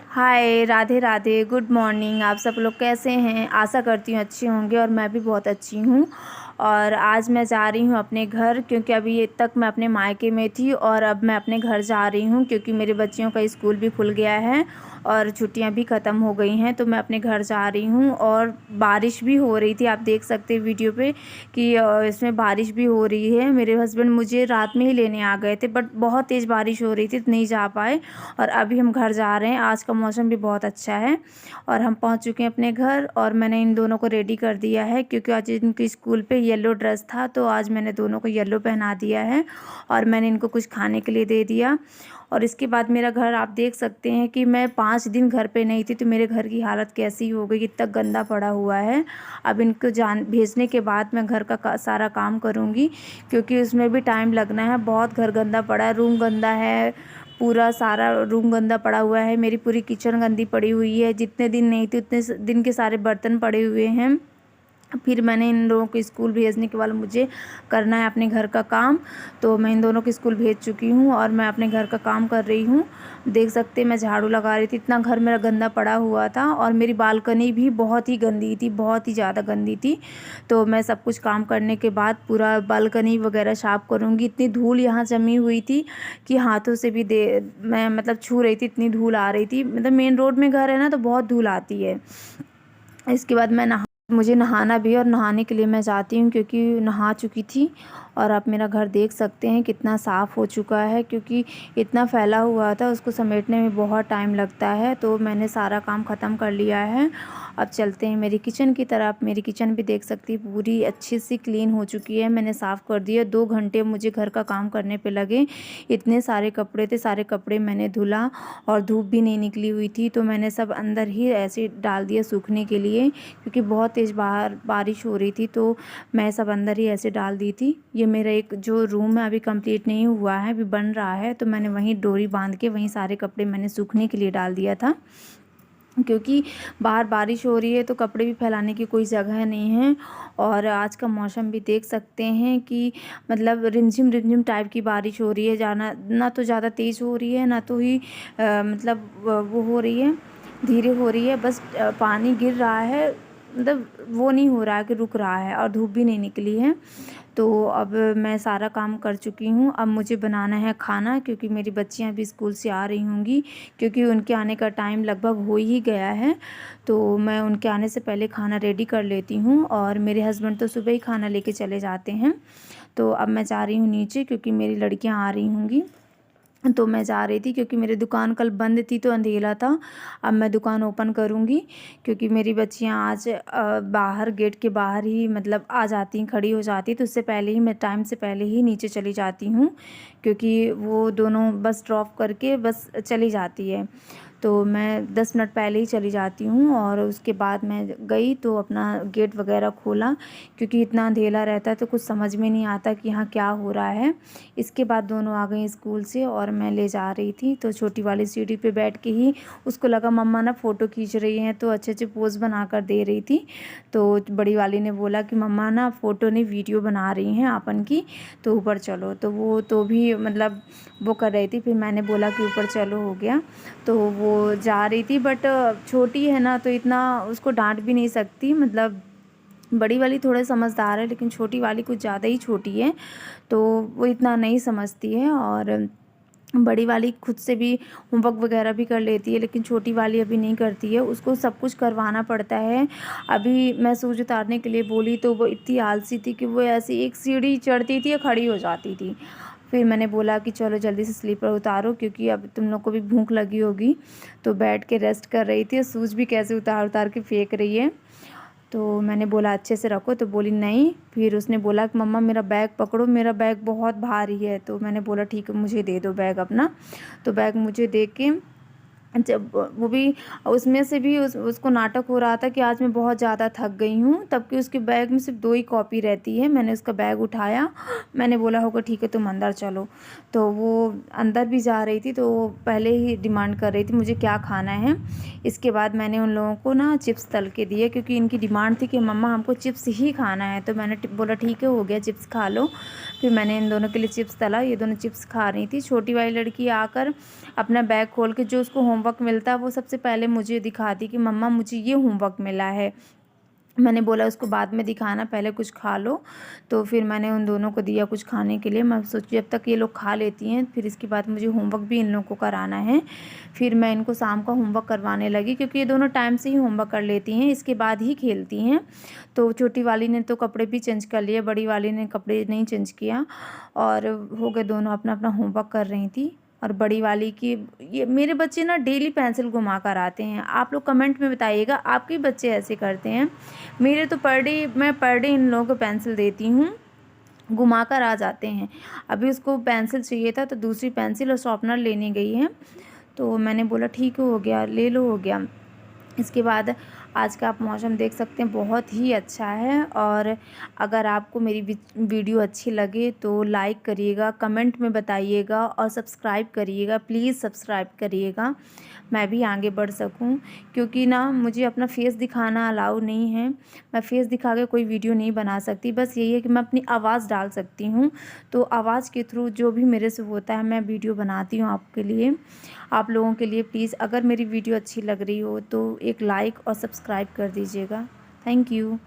हाय, Radhe Radhe, good morning. आप सब लोग कैसे हैं? आशा करती हूँ अच्छे होंगे और मैं भी बहुत अच्छी हूँ। और आज मैं जा रही हूँ अपने घर, क्योंकि अभी ये तक मैं अपने मायके में थी और अब मैं अपने घर जा रही हूँ क्योंकि मेरे बच्चियों का स्कूल भी खुल गया है और छुट्टियां भी ख़त्म हो गई हैं। तो मैं अपने घर जा रही हूँ और बारिश भी हो रही थी, आप देख सकते हैं वीडियो पे कि इसमें बारिश भी हो रही है। मेरे हस्बैंड मुझे रात में ही लेने आ गए थे, बट बहुत तेज़ बारिश हो रही थी तो नहीं जा पाए। और अभी हम घर जा रहे हैं। आज का मौसम भी बहुत अच्छा है और हम पहुंच चुके हैं अपने घर। और मैंने इन दोनों को रेडी कर दिया है क्योंकि आज इनके स्कूल पे येलो ड्रेस था, तो आज मैंने दोनों को येलो पहना दिया है और मैंने इनको कुछ खाने के लिए दे दिया। और इसके बाद मेरा घर आप देख सकते हैं कि मैं 5 दिन घर पे नहीं थी तो मेरे घर की हालत कैसी हो गई, इतना गंदा पड़ा हुआ है। अब इनको भेजने के बाद मैं घर का सारा काम करूँगी क्योंकि उसमें भी टाइम लगना है। बहुत घर गंदा पड़ा है, रूम गंदा है, पूरा सारा रूम गंदा पड़ा हुआ है। मेरी पूरी किचन गंदी पड़ी हुई है, जितने दिन नहीं थी उतने दिन के सारे बर्तन पड़े हुए हैं। फिर मैंने इन लोगों को स्कूल भेजने के बाद मुझे करना है अपने घर का काम। तो मैं इन दोनों को स्कूल भेज चुकी हूँ और मैं अपने घर का काम कर रही हूँ। देख सकते हैं मैं झाड़ू लगा रही थी, इतना घर मेरा गंदा पड़ा हुआ था। और मेरी बालकनी भी बहुत ही गंदी थी, बहुत ही ज़्यादा गंदी थी। तो मैं सब कुछ काम करने के बाद पूरा बालकनी वगैरह साफ़ करूँगी। इतनी धूल यहाँ जमी हुई थी कि हाथों से भी मैं मतलब छू रही थी, इतनी धूल आ रही थी। मतलब मेन रोड में घर है ना, तो बहुत धूल आती है। इसके बाद मुझे नहाना भी है और नहाने के लिए मैं जाती हूँ क्योंकि नहा चुकी थी। और आप मेरा घर देख सकते हैं कितना साफ़ हो चुका है, क्योंकि इतना फैला हुआ था, उसको समेटने में बहुत टाइम लगता है। तो मैंने सारा काम ख़त्म कर लिया है। अब चलते हैं मेरी किचन की तरफ। मेरी किचन भी देख सकती है पूरी अच्छी सी क्लीन हो चुकी है, मैंने साफ़ कर दिया। 2 घंटे मुझे घर का काम करने पे लगे। इतने सारे कपड़े थे, सारे कपड़े मैंने धुला और धूप भी नहीं निकली हुई थी, तो मैंने सब अंदर ही ऐसे डाल दिया सूखने के लिए, क्योंकि बहुत तेज़ बाहर बारिश हो रही थी। तो मैं सब अंदर ही ऐसे डाल दी थी। ये मेरा एक जो रूम है अभी कंप्लीट नहीं हुआ है, अभी बन रहा है, तो मैंने वहीं डोरी बांध के वहीं सारे कपड़े मैंने सूखने के लिए डाल दिया था, क्योंकि बाहर बारिश हो रही है तो कपड़े भी फैलाने की कोई जगह नहीं है। और आज का मौसम भी देख सकते हैं कि मतलब रिमझिम रिमझिम टाइप की बारिश हो रही है, जाना ना तो ज़्यादा तेज़ हो रही है ना तो ही मतलब वो हो रही है, धीरे हो रही है। बस पानी गिर रहा है, मतलब वो नहीं हो रहा है कि रुक रहा है, और धूप भी नहीं निकली है। तो अब मैं सारा काम कर चुकी हूँ। अब मुझे बनाना है खाना, क्योंकि मेरी बच्चियाँ भी स्कूल से आ रही होंगी, क्योंकि उनके आने का टाइम लगभग हो ही गया है। तो मैं उनके आने से पहले खाना रेडी कर लेती हूँ। और मेरे हस्बैंड तो सुबह ही खाना लेके चले जाते हैं। तो अब मैं जा रही हूँ नीचे, क्योंकि मेरी लड़कियाँ आ रही होंगी। तो मैं जा रही थी क्योंकि मेरी दुकान कल बंद थी तो अंधेरा था। अब मैं दुकान ओपन करूँगी, क्योंकि मेरी बच्चियाँ आज बाहर गेट के बाहर ही मतलब आ जाती, खड़ी हो जाती, तो उससे पहले ही मैं टाइम से पहले ही नीचे चली जाती हूँ, क्योंकि वो दोनों बस ड्रॉप करके बस चली जाती है। तो मैं 10 मिनट पहले ही चली जाती हूँ। और उसके बाद मैं गई तो अपना गेट वगैरह खोला, क्योंकि इतना अंधेरा रहता है तो कुछ समझ में नहीं आता कि यहाँ क्या हो रहा है। इसके बाद दोनों आ गई स्कूल से और मैं ले जा रही थी, तो छोटी वाली सीढ़ी पे बैठ के ही उसको लगा मम्मा ना फ़ोटो खींच रही हैं, तो अच्छे अच्छे पोज़ बना कर दे रही थी। तो बड़ी वाली ने बोला कि मम्मा ना फ़ोटो नहीं वीडियो बना रही हैं आपन की, तो ऊपर चलो। तो वो तो भी मतलब वो कर रही थी, फिर मैंने बोला कि ऊपर चलो, हो गया। तो वो जा रही थी, बट छोटी है ना तो इतना उसको डांट भी नहीं सकती। मतलब बड़ी वाली थोड़े समझदार है, लेकिन छोटी वाली कुछ ज़्यादा ही छोटी है, तो वो इतना नहीं समझती है। और बड़ी वाली खुद से भी होमवर्क वगैरह भी कर लेती है, लेकिन छोटी वाली अभी नहीं करती है, उसको सब कुछ करवाना पड़ता है। अभी मैं शूज उतारने के लिए बोली तो वो इतनी आलसी थी कि वो ऐसे एक सीढ़ी चढ़ती थी या खड़ी हो जाती थी। फिर मैंने बोला कि चलो जल्दी से स्लीपर उतारो, क्योंकि अब तुम लोग को भी भूख लगी होगी। तो बैठ के रेस्ट कर रही थी और शूज़ भी कैसे उतार उतार के फेंक रही है। तो मैंने बोला अच्छे से रखो, तो बोली नहीं। फिर उसने बोला कि मम्मा मेरा बैग पकड़ो, मेरा बैग बहुत भारी है। तो मैंने बोला ठीक है, मुझे दे दो बैग अपना। तो बैग मुझे दे के जब वो भी उसमें से भी उसको नाटक हो रहा था कि आज मैं बहुत ज़्यादा थक गई हूँ, तब कि उसके बैग में सिर्फ 2 ही कॉपी रहती है। मैंने उसका बैग उठाया, मैंने बोला होगा ठीक है तुम अंदर चलो। तो वो अंदर भी जा रही थी, तो वो पहले ही डिमांड कर रही थी मुझे क्या खाना है। इसके बाद मैंने उन लोगों को ना चिप्स तल के दिए, क्योंकि इनकी डिमांड थी कि मम्मा हमको चिप्स ही खाना है। तो मैंने बोला ठीक है, हो गया, चिप्स खा लो। फिर मैंने इन दोनों के लिए चिप्स तला, ये दोनों चिप्स खा रही थी। छोटी वाली लड़की आकर अपना बैग खोल के जो उसको होमवर्क होमवर्क मिलता है वो सबसे पहले मुझे दिखाती कि मम्मा मुझे ये होमवर्क मिला है। मैंने बोला उसको बाद में दिखाना, पहले कुछ खा लो। तो फिर मैंने उन दोनों को दिया कुछ खाने के लिए। मैं सोची जब तक ये लोग खा लेती हैं फिर इसके बाद मुझे होमवर्क भी इन लोगों को कराना है। फिर मैं इनको शाम का होमवर्क करवाने लगी, क्योंकि ये दोनों टाइम से ही होमवर्क कर लेती हैं, इसके बाद ही खेलती हैं। तो छोटी वाली ने तो कपड़े भी चेंज कर लिए, बड़ी वाली ने कपड़े नहीं चेंज किया, और हो गए दोनों अपना अपना होमवर्क कर रही थी। और बड़ी वाली की, ये मेरे बच्चे ना डेली पेंसिल घुमा कर आते हैं। आप लोग कमेंट में बताइएगा आपके बच्चे ऐसे करते हैं? मेरे तो मैं पर डे इन लोगों को पेंसिल देती हूँ, घुमा कर आ जाते हैं। अभी उसको पेंसिल चाहिए था तो दूसरी पेंसिल और शॉर्पनर लेने गई है, तो मैंने बोला ठीक हो गया, ले लो, हो गया। इसके बाद आज का आप मौसम देख सकते हैं, बहुत ही अच्छा है। और अगर आपको मेरी वीडियो अच्छी लगे तो लाइक करिएगा, कमेंट में बताइएगा और सब्सक्राइब करिएगा, प्लीज़ सब्सक्राइब करिएगा, मैं भी आगे बढ़ सकूं। क्योंकि ना मुझे अपना फेस दिखाना अलाउ नहीं है, मैं फेस दिखा के कोई वीडियो नहीं बना सकती। बस यही है कि मैं अपनी आवाज़ डाल सकती हूँ, तो आवाज़ के थ्रू जो भी मेरे से होता है मैं वीडियो बनाती हूँ आपके लिए, आप लोगों के लिए। प्लीज़ अगर मेरी वीडियो अच्छी लग रही हो तो एक लाइक और सब्सक्राइब कर दीजिएगा। Thank you.